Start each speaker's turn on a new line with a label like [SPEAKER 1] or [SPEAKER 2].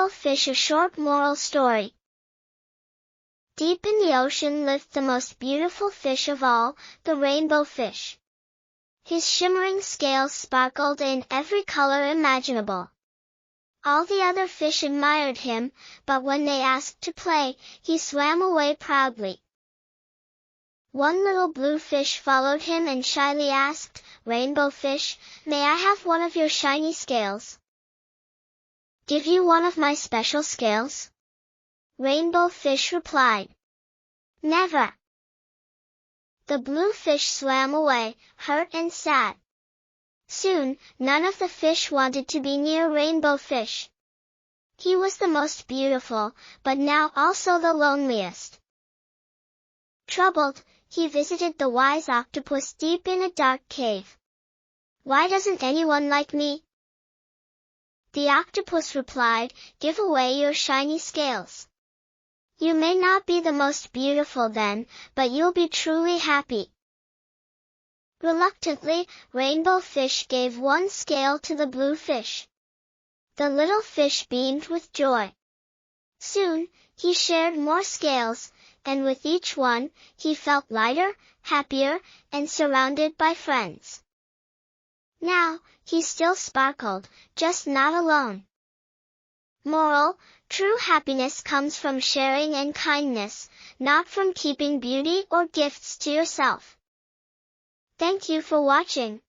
[SPEAKER 1] Rainbow Fish. A short moral story. Deep in the ocean lived the most beautiful fish of all, the rainbow fish. His shimmering scales sparkled in every color imaginable. All the other fish admired him, but when they asked to play, he swam away proudly. One little blue fish followed him and shyly asked, "Rainbow Fish, may I have one of your shiny scales?" "Give you one of my special scales?" Rainbow Fish replied. "Never." The blue fish swam away, hurt and sad. Soon, none of the fish wanted to be near Rainbow Fish. He was the most beautiful, but now also the loneliest. Troubled, he visited the wise octopus deep in a dark cave. "Why doesn't anyone like me?" The octopus replied, "Give away your shiny scales. You may not be the most beautiful then, but you'll be truly happy." Reluctantly, Rainbow Fish gave one scale to the blue fish. The little fish beamed with joy. Soon, he shared more scales, and with each one, he felt lighter, happier, and surrounded by friends. Now, he still sparkled, just not alone. Moral: true happiness comes from sharing and kindness, not from keeping beauty or gifts to yourself. Thank you for watching.